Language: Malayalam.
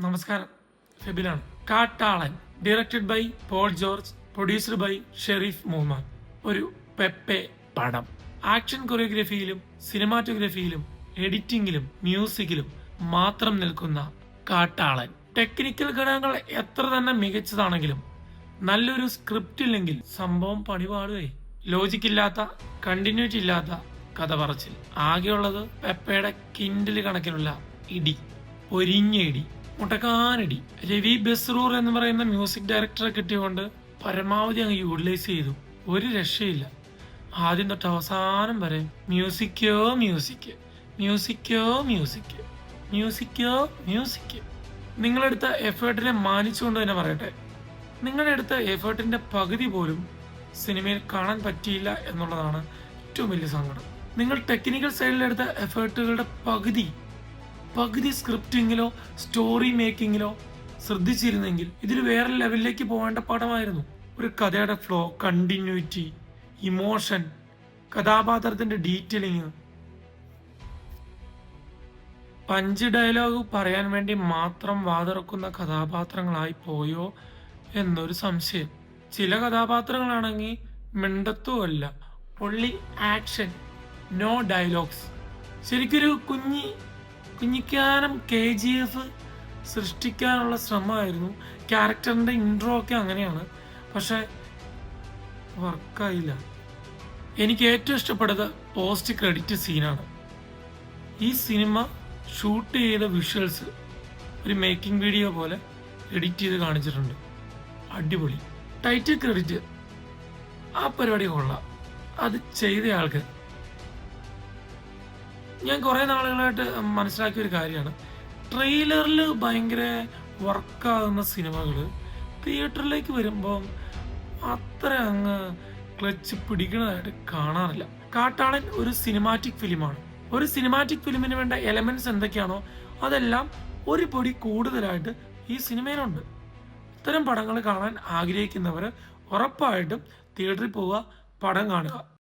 നമസ്കാരം, ഫെബിലാണ്. Kattalan, directed by Paul George, producer by Sherif Muhammad. ഒരു പെപ്പെ പടം. ആക്ഷൻ കൊറിയോഗ്രഫിയിലും സിനിമാറ്റോഗ്രഫിയിലും എഡിറ്റിംഗിലും മ്യൂസിക്കിലും മാത്രം നിൽക്കുന്ന കാട്ടാളൻ. ടെക്നിക്കൽ ഘടകങ്ങൾ എത്ര തന്നെ മികച്ചതാണെങ്കിലും നല്ലൊരു സ്ക്രിപ്റ്റ് ഇല്ലെങ്കിൽ സംഭവം പണിപാടുകയെ. ലോജിക്കില്ലാത്ത, കണ്ടിന്യൂറ്റി ഇല്ലാത്ത കഥ പറച്ചിൽ. ആകെയുള്ളത് പെപ്പയുടെ കിൻഡില് കണക്കിനുള്ള ഇടി, പൊരിഞ്ഞ ഇടി, മുട്ടക്കാനിടി. രവി ബസ്റൂർ എന്ന് പറയുന്ന മ്യൂസിക് ഡയറക്ടറെ കിട്ടിയതുകൊണ്ട് പരമാവധി അങ്ങ് യൂട്ടിലൈസ് ചെയ്തു. ഒരു രക്ഷയില്ല. ആദ്യം തൊട്ട് അവസാനം വരെ മ്യൂസിക്കോ മ്യൂസിക്, മ്യൂസിക്കോ മ്യൂസിക്, മ്യൂസിക്കോ മ്യൂസിക്. നിങ്ങളെടുത്ത എഫേർട്ടിനെ മാനിച്ചുകൊണ്ട് തന്നെ പറയട്ടെ, നിങ്ങളുടെ അടുത്ത എഫേർട്ടിന്റെ പകുതി പോലും സിനിമയിൽ കാണാൻ പറ്റിയില്ല എന്നുള്ളതാണ് ഏറ്റവും വലിയ സങ്കടം. നിങ്ങൾ ടെക്നിക്കൽ സൈഡിലെടുത്ത എഫേർട്ടുകളുടെ പകുതി സ്ക്രിപ്റ്റിങ്ങിലോ സ്റ്റോറി മേക്കിങ്ങിലോ ശ്രദ്ധിച്ചിരുന്നെങ്കിൽ ഇതിൽ വേറെ ലെവലിലേക്ക് പോകേണ്ട പടമായിരുന്നു. ഒരു കഥയുടെ ഫ്ലോ, കണ്ടിന്യൂറ്റി, ഇമോഷൻ, കഥാപാത്രത്തിന്റെ ഡീറ്റെയിലിംഗ്. പഞ്ച് ഡയലോഗ് പറയാൻ വേണ്ടി മാത്രം വാതിറക്കുന്ന കഥാപാത്രങ്ങളായി പോയോ എന്നൊരു സംശയം. ചില കഥാപാത്രങ്ങളാണെങ്കിൽ മിണ്ടത്തുമല്ല, ഒള്ളി ആക്ഷൻ, നോ ഡയലോഗ്സ്. ശരിക്കൊരു കുഞ്ഞിക്കാനം KGF സൃഷ്ടിക്കാനുള്ള ശ്രമമായിരുന്നു. ക്യാരക്ടറിന്റെ ഇൻട്രോ ഒക്കെ അങ്ങനെയാണ്, പക്ഷെ വർക്കായില്ല. എനിക്ക് ഏറ്റവും ഇഷ്ടപ്പെട്ടത് പോസ്റ്റ് ക്രെഡിറ്റ് സീനാണ്. ഈ സിനിമ ഷൂട്ട് ചെയ്ത വിഷ്വൽസ് ഒരു മേക്കിംഗ് വീഡിയോ പോലെ എഡിറ്റ് ചെയ്ത് കാണിച്ചിട്ടുണ്ട്. അടിപൊളി. ടൈറ്റിൽ ക്രെഡിറ്റ്, ആ പരിപാടി കൊള്ളാം. അത് ചെയ്ത ആൾക്ക് ഞാൻ കുറെ നാളുകളായിട്ട് മനസ്സിലാക്കിയ ഒരു കാര്യമാണ്, ട്രെയിലറിൽ ഭയങ്കര വർക്കാകുന്ന സിനിമകൾ തിയേറ്ററിലേക്ക് വരുമ്പോൾ അത്ര അങ്ങ് ക്ലച്ച് പിടിക്കുന്നതായിട്ട് കാണാറില്ല. കാട്ടാളൻ ഒരു സിനിമാറ്റിക് ഫിലിമാണ്. ഒരു സിനിമാറ്റിക് ഫിലിമിന് വേണ്ട എലമെന്റ്സ് എന്തൊക്കെയാണോ അതെല്ലാം ഒരു പൊടി കൂടുതലായിട്ട് ഈ സിനിമയിലുണ്ട്. ഇത്തരം പടങ്ങൾ കാണാൻ ആഗ്രഹിക്കുന്നവർ ഉറപ്പായിട്ടും തിയേറ്ററിൽ പോവുക, പടം കാണുക.